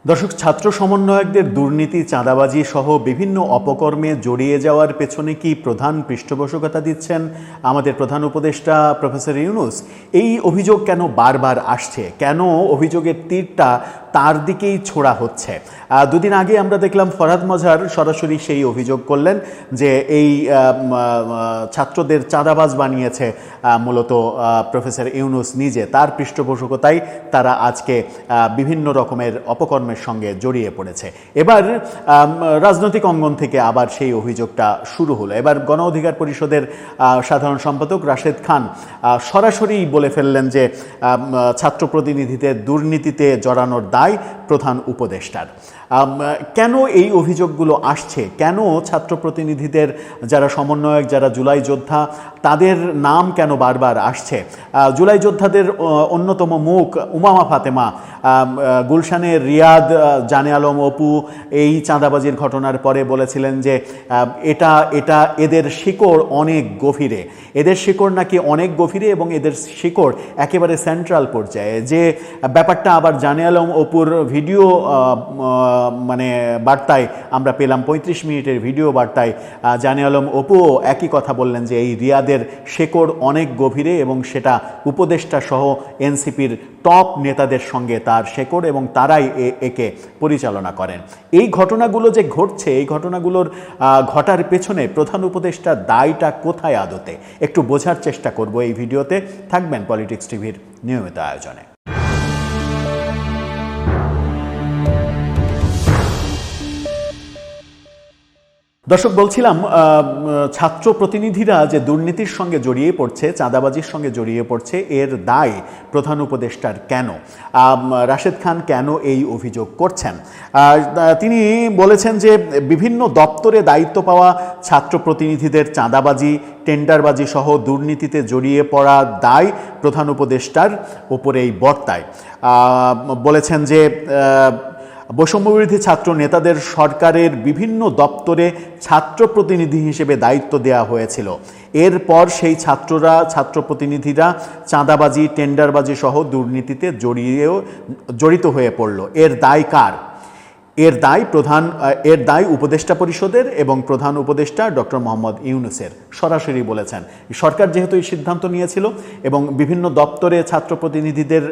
দর্শক, ছাত্র সমন্বয়কদের দুর্নীতি, চাঁদাবাজি সহ বিভিন্ন অপকর্মে জড়িয়ে যাওয়ার পেছনে কি প্রধান পৃষ্ঠপোষকতা দিচ্ছেন আমাদের প্রধান উপদেষ্টা প্রফেসর ইউনূস? এই অভিযোগ কেন বারবার আসছে? কেন অভিযোগের তীরটা তার দিকেই ছোড়া হচ্ছে? দুদিন আগে আমরা দেখলাম ফরহাদ মজহার সরাসরি সেই অভিযোগ করলেন যে এই ছাত্রদের চাঁদাবাজ বানিয়েছে মূলত প্রফেসর ইউনূস নিজে। তার পৃষ্ঠপোষকতায় তারা আজকে বিভিন্ন রকমের অপকর্মের সঙ্গে জড়িয়ে পড়েছে। এবার রাজনৈতিক অঙ্গন থেকে আবার সেই অভিযোগটা শুরু হলো। এবার গণ অধিকার পরিষদের সাধারণ সম্পাদক রাশেদ খান সরাসরি বলে ফেললেন যে ছাত্র প্রতিনিধিদের দুর্নীতিতে জড়ানোর দায় প্রধান উপদেষ্টার। কেন এই অভিযোগগুলো আসছে? কেন ছাত্র প্রতিনিধিদের যারা সমন্বয়ক, যারা জুলাই যোদ্ধা, তাদের নাম কেন বারবার আসছে? জুলাই যোদ্ধাদের অন্যতম মুখ উমামা ফাতেমা, গুলশানের রিয়াদ, জানে আলম অপু এই চাঁদাবাজির ঘটনার পরে বলেছিলেন যে এটা এদের শিকড় অনেক গভীরে, এদের শিকড় নাকি অনেক গভীরে এবং এদের শিকড় একেবারে সেন্ট্রাল পর্যায়ে। যে ব্যাপারটা আবার জানে আলম অপুর ভিডিও বার্তায় আমরা পেলাম, 35 মিনিটের ভিডিও বার্তায় জানে আলম অপুও একই কথা বললেন যে এই রিয়াদের শেকড় অনেক গভীরে এবং সেটা উপদেষ্টা সহ এনসিপির টপ নেতাদের সঙ্গে তার শেকড় এবং তারাই একে পরিচালনা করেন। এই ঘটনাগুলো যে ঘটছে, এই ঘটনাগুলোর ঘটার পেছনে প্রধান উপদেষ্টার দায়টা কোথায় আদতে, একটু বোঝার চেষ্টা করব এই ভিডিওতে। থাকবেন পলিটিক্স টিভির নিয়মিত আয়োজনে। দর্শক, বলছিলাম ছাত্র প্রতিনিধিরা যে দুর্নীতির সঙ্গে জড়িয়ে পড়ছে, চাঁদাবাজির সঙ্গে জড়িয়ে পড়ছে, এর দায় প্রধান উপদেষ্টার কেন? রাশেদ খান কেন এই অভিযোগ করছেন? তিনি বলেছেন যে বিভিন্ন দপ্তরে দায়িত্ব পাওয়া ছাত্র প্রতিনিধিদের চাঁদাবাজি, টেন্ডারবাজি সহ দুর্নীতিতে জড়িয়ে পড়া দায় প্রধান উপদেষ্টার ওপরেই বর্তায়। বলেছেন যে বৈষম্যবিরোধী ছাত্র নেতাদের সরকারের বিভিন্ন দপ্তরে ছাত্র প্রতিনিধি হিসেবে দায়িত্ব দেওয়া হয়েছিল। এরপর সেই ছাত্র প্রতিনিধিরা চাঁদাবাজি, টেন্ডারবাজি সহ দুর্নীতিতে জড়িত হয়ে পড়ল। এর দায় কার? এর দায় উপদেষ্টা পরিষদের এবং প্রধান উপদেষ্টা ডক্টর মোহাম্মদ ইউনূসের। সরাসরি বলেছেন সরকার যেহেতু এই সিদ্ধান্ত নিয়েছিল এবং বিভিন্ন দপ্তরে ছাত্র প্রতিনিধিদের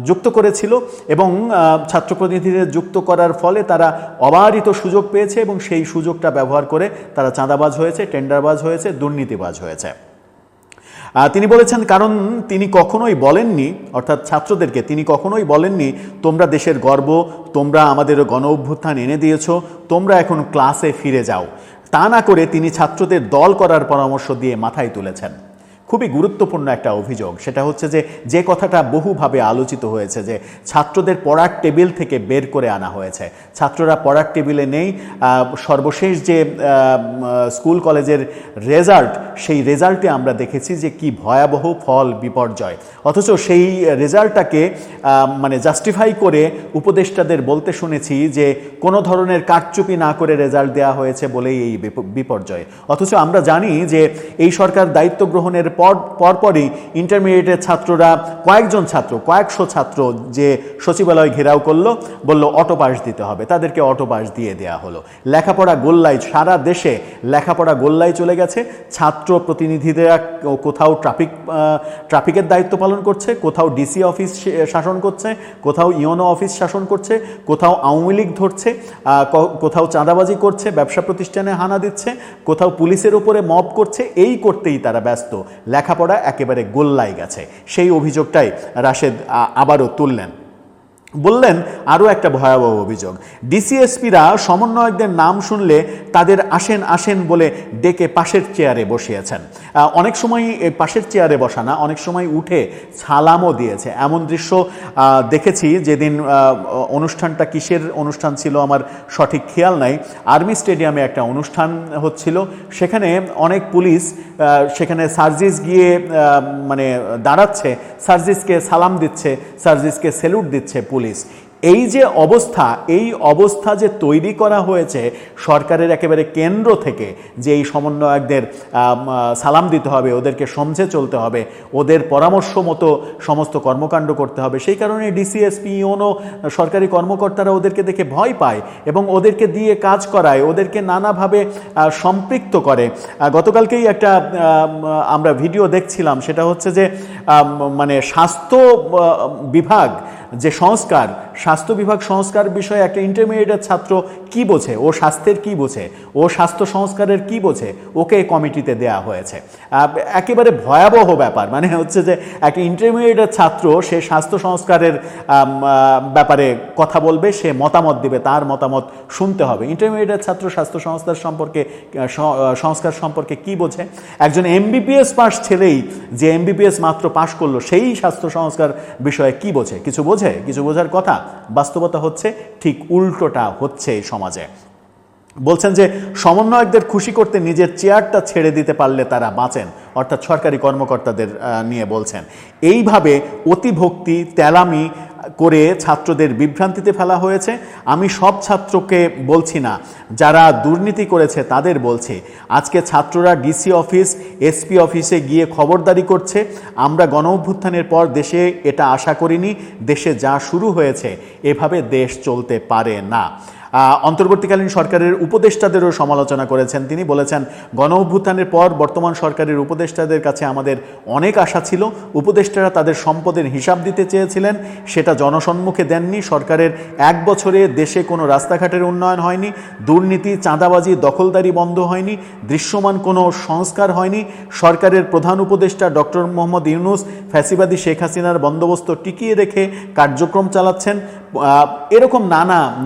যুক্ত করেছিল এবং ছাত্র প্রতিনিধিদের যুক্ত করার ফলে তারা অবারিত সুযোগ পেয়েছে এবং সেই সুযোগটা ব্যবহার করে তারা চাঁদাবাজ হয়েছে, টেন্ডারবাজ হয়েছে, দুর্নীতিবাজ হয়েছে। তিনি বলেছেন, কারণ তিনি কখনোই বলেননি, অর্থাৎ ছাত্রদেরকে তিনি কখনোই বলেননি তোমরা দেশের গর্ব, তোমরা আমাদের গণ অভ্যুত্থান এনে দিয়েছ, তোমরা এখন ক্লাসে ফিরে যাও। তা না করে তিনি ছাত্রদের দল করার পরামর্শ দিয়ে মাথায় তুলেছেন। খুবই গুরুত্বপূর্ণ একটা অভিযোগ। সেটা হচ্ছে যে কথাটা বহুভাবে আলোচিত হয়েছে যে ছাত্রদের পড়ার টেবিল থেকে বের করে আনা হয়েছে, ছাত্ররা পড়ার টেবিলে নেই। সর্বশেষ যে স্কুল কলেজের রেজাল্ট, সেই রেজাল্টে আমরা দেখেছি যে কি ভয়াবহ ফল বিপর্যয়। অথচ সেই রেজাল্টটাকে জাস্টিফাই করে উপদেষ্টাদের বলতে শুনেছি যে কোনো ধরনের কারচুপি না করে রেজাল্ট দেওয়া হয়েছে বলেই এই বিপর্যয়। অথচ আমরা জানি যে এই সরকার দায়িত্ব গ্রহণের পরপরই ইন্টারমিডিয়েটের ছাত্ররা, কয়েকশো ছাত্র যে সচিবালয় ঘেরাও করলো, বলল অটো পাস দিতে হবে, তাদেরকে অটো পাস দিয়ে দেওয়া হলো। লেখাপড়া গোল্লায়, সারা দেশে লেখাপড়া গোল্লায় চলে গেছে। ছাত্র প্রতিনিধিরা কোথাও ট্রাফিকের দায়িত্ব পালন করছে, কোথাও ডিসি অফিস শাসন করছে, কোথাও ইউনো অফিস শাসন করছে, কোথাও আওয়ামী লীগ ধরছে, কোথাও চাঁদাবাজি করছে, ব্যবসা প্রতিষ্ঠানে হানা দিচ্ছে, কোথাও পুলিশের উপরে মব করছে। এই করতেই তারা ব্যস্ত, লেখাপড়া একেবারে গোল্লায় গেছে। সেই অভিযোগটাই রাশেদ আবারও তুললেন। বললেন আরও একটা ভয়াবহ অভিযোগ, ডিসিএসপিরা সমন্বয়কদের নাম শুনলে তাদের আসেন বলে ডেকে পাশের চেয়ারে বসিয়েছেন। অনেক সময় পাশের চেয়ারে বসা না, অনেক সময় উঠে সালামও দিয়েছে। এমন দৃশ্য দেখেছি যেদিন অনুষ্ঠানটা, কিসের অনুষ্ঠান ছিল আমার সঠিক খেয়াল নাই, আর্মি স্টেডিয়ামে একটা অনুষ্ঠান হচ্ছিল। সেখানে অনেক পুলিশ, সেখানে সার্জিস গিয়ে দাঁড়াচ্ছে, সার্জিসকে সালাম দিচ্ছে, সার্জিসকে স্যালুট দিচ্ছে পুলিশ। এই যে অবস্থা, এই অবস্থা যে তৈরি করা হয়েছে সরকারের একেবারে কেন্দ্র থেকে, যে এই সমন্বয়কদের সালাম দিতে হবে, ওদেরকে সমঝে চলতে হবে, ওদের পরামর্শ মতো সমস্ত কর্মকাণ্ড করতে হবে, সেই কারণে ডিসিএসপি ইউনো সরকারি কর্মকর্তারা ওদেরকে দেখে ভয় পায় এবং ওদেরকে দিয়ে কাজ করায়, ওদেরকে নানাভাবে সম্পৃক্ত করে। গতকালকেই একটা আমরা ভিডিও দেখছিলাম, সেটা হচ্ছে যে মানে স্বাস্থ্য বিভাগ যে সংস্কার, স্বাস্থ্য বিভাগ সংস্কার বিষয়ে একটা ইন্টারমিডিয়েটের ছাত্র কি বোঝে, ও স্বাস্থ্যের কি বোঝে, ও স্বাস্থ্য সংস্কারের কি বোঝে, ওকে কমিটিতে দেয়া হয়েছে। একেবারে ভয়াবহ ব্যাপার, মানে হচ্ছে যে একটা ইন্টারমিডিয়েটের ছাত্র সে স্বাস্থ্য সংস্কারের ব্যাপারে কথা বলবে, সে মতামত দিবে, তার মতামত শুনতে হবে। ইন্টারমিডিয়েটের ছাত্র স্বাস্থ্য সংস্কার সম্পর্কে কি বোঝে? একজন এমবিবিএস পাস ছেলেই যে এমবিবিএস মাত্র পাশ করলো, সেই স্বাস্থ্য সংস্কার বিষয়ে কি বোঝে? কিছু বোঝে? কিছু বোঝার কথা। বাস্তবতা হচ্ছে ঠিক উল্টোটা হচ্ছে এই সমাজে। বলছেন যে সমন্বয়কদের খুশি করতে নিজের চেয়ারটা ছেড়ে দিতে পারলে তারা বাঁচেন, অর্থাৎ সরকারি কর্মকর্তাদের নিয়ে বলছেন। এইভাবে অতিভক্তি, তেলামি করে ছাত্রদের বিভ্রান্তিতে ফেলা হয়েছে। আমি সব ছাত্রকে বলছি না, যারা দুর্নীতি করেছে তাদের বলছি। আজকে ছাত্ররা ডিসি অফিস, এসপি অফিসে গিয়ে খবরদারি করছে। আমরা গণ অভ্যুত্থানের পর দেশে এটা আশা করিনি। দেশে যা শুরু হয়েছে, এভাবে দেশ চলতে পারে না। অন্তর্বর্তীকালীন সরকারের উপদেষ্টাদেরও সমালোচনা করেছেন তিনি। বলেছেন, গণ অভ্যুত্থানের পর বর্তমান সরকারের উপদেষ্টাদের কাছে আমাদের অনেক আশা ছিল। উপদেষ্টারা তাদের সম্পদের হিসাব দিতে চেয়েছিলেন, সেটা জনসম্মুখে দেননি। সরকারের 1 বছরে দেশে কোনো রাস্তাঘাটের উন্নয়ন হয়নি, দুর্নীতি, চাঁদাবাজি, দখলদারি বন্ধ হয়নি, দৃশ্যমান কোনো সংস্কার হয়নি। সরকারের প্রধান উপদেষ্টা ডক্টর মোহাম্মদ ইউনূস ফ্যাসিবাদী শেখ হাসিনার বন্দোবস্ত টিকিয়ে রেখে কার্যক্রম চালাচ্ছেন। এরকম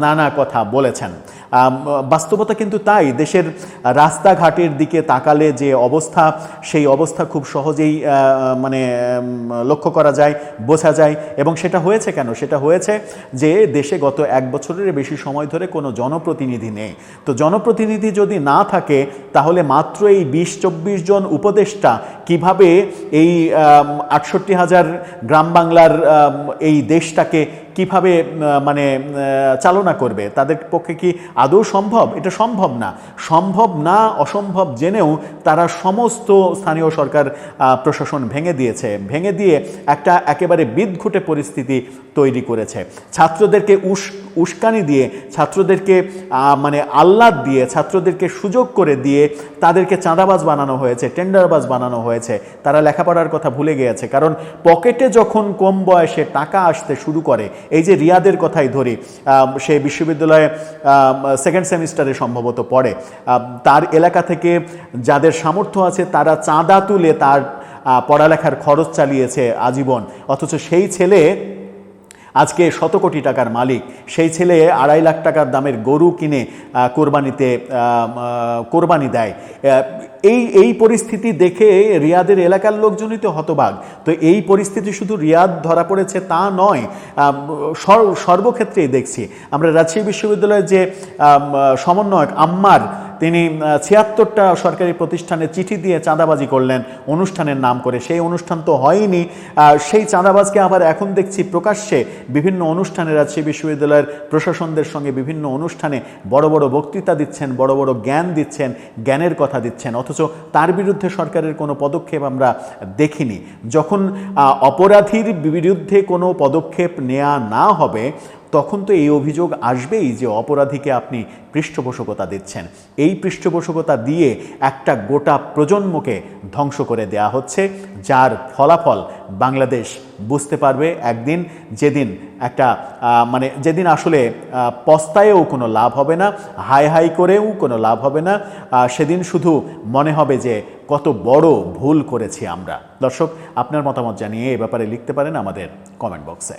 নানা কথা বলেছেন। বাস্তবতা কিন্তু তাই। দেশের রাস্তাঘাটের দিকে তাকালে যে অবস্থা, সেই অবস্থা খুব সহজেই মানে লক্ষ্য করা যায়, বোঝা যায়। এবং সেটা হয়েছে কেন? সেটা হয়েছে যে দেশে গত 1 বছরের বেশি সময় ধরে কোনো জনপ্রতিনিধি নেই। তো জনপ্রতিনিধি যদি না থাকে, তাহলে মাত্র এই 20-24 জন উপদেষ্টা কিভাবে এই 68,000 গ্রাম বাংলার এই দেশটাকে কিভাবে মানে চালনা করবে? তাদের পক্ষে কি আদৌ সম্ভব? এটা সম্ভব না। সম্ভব না, অসম্ভব জেনেও তারা সমস্ত স্থানীয় সরকার প্রশাসন ভেঙে দিয়েছে। ভেঙে দিয়ে একটা একেবারে বিদঘুটে পরিস্থিতি তৈরি করেছে। ছাত্রদেরকে উস্কানি দিয়ে, ছাত্রদেরকে মানে আহ্লাদ দিয়ে, ছাত্রদেরকে সুযোগ করে দিয়ে তাদেরকে চাঁদাবাজ বানানো হয়েছে, টেন্ডারবাজ বানানো হয়েছে। তারা লেখাপড়ার কথা ভুলে গিয়েছে। কারণ পকেটে যখন কম বয়সে টাকা আসতে শুরু করে, এই যে রিয়াদের কথাই ধরি, সে বিশ্ববিদ্যালয়ে 2nd সেমিস্টারে সম্ভবত পড়ে, তার এলাকা থেকে যাদের সামর্থ্য আছে তারা চাঁদা তুলে তার পড়ালেখার খরচ চালিয়েছে আজীবন। অথচ সেই ছেলে আজকে 100 কোটি টাকার মালিক। সেই ছেলে 2.5 লাখ টাকার দামের গরু কিনে কোরবানি দেয়। এই পরিস্থিতি দেখে রিয়াদের এলাকার লোকজনই তো হতবাক। তো এই পরিস্থিতি শুধু রিয়াদ ধরা পড়েছে তা নয়, সর্বক্ষেত্রেই দেখছি আমরা। রাজশাহী বিশ্ববিদ্যালয়ের যে সমন্বয়ক আম্মার, তিনি 76টা সরকারি প্রতিষ্ঠানে চিঠি দিয়ে চাঁদাবাজি করলেন অনুষ্ঠানের নাম করে। সেই অনুষ্ঠান তো হয়নি। সেই চাঁদাবাজকে আবার এখন দেখছি প্রকাশ্যে বিভিন্ন অনুষ্ঠানে, রাজশাহী বিশ্ববিদ্যালয়ের প্রশাসনদের সঙ্গে বিভিন্ন অনুষ্ঠানে বড় বড় বক্তৃতা দিচ্ছেন, বড় বড় জ্ঞান দিচ্ছেন, জ্ঞানের কথা দিচ্ছেন। অথচ তার বিরুদ্ধে সরকারের কোনো পদক্ষেপ আমরা দেখিনি। যখন অপরাধীর বিরুদ্ধে কোনো পদক্ষেপ নেওয়া না হবে, তখন তো এই অভিযোগ আসবেই যে অপরাধীকে আপনি পৃষ্ঠপোষকতা দিচ্ছেন। এই পৃষ্ঠপোষকতা দিয়ে একটা গোটা প্রজন্মকে ধ্বংস করে দেয়া হচ্ছে, যার ফলাফল বাংলাদেশ বুঝতে পারবে একদিন, যেদিন একটা মানে যেদিন আসলে পস্তায়ও কোনো লাভ হবে না, হাই হাই করেও কোনো লাভ হবে না। সেদিন শুধু মনে হবে যে কত বড় ভুল করেছি আমরা। দর্শক, আপনার মতামত জানিয়ে এ ব্যাপারে লিখতে পারেন আমাদের কমেন্ট বক্সে।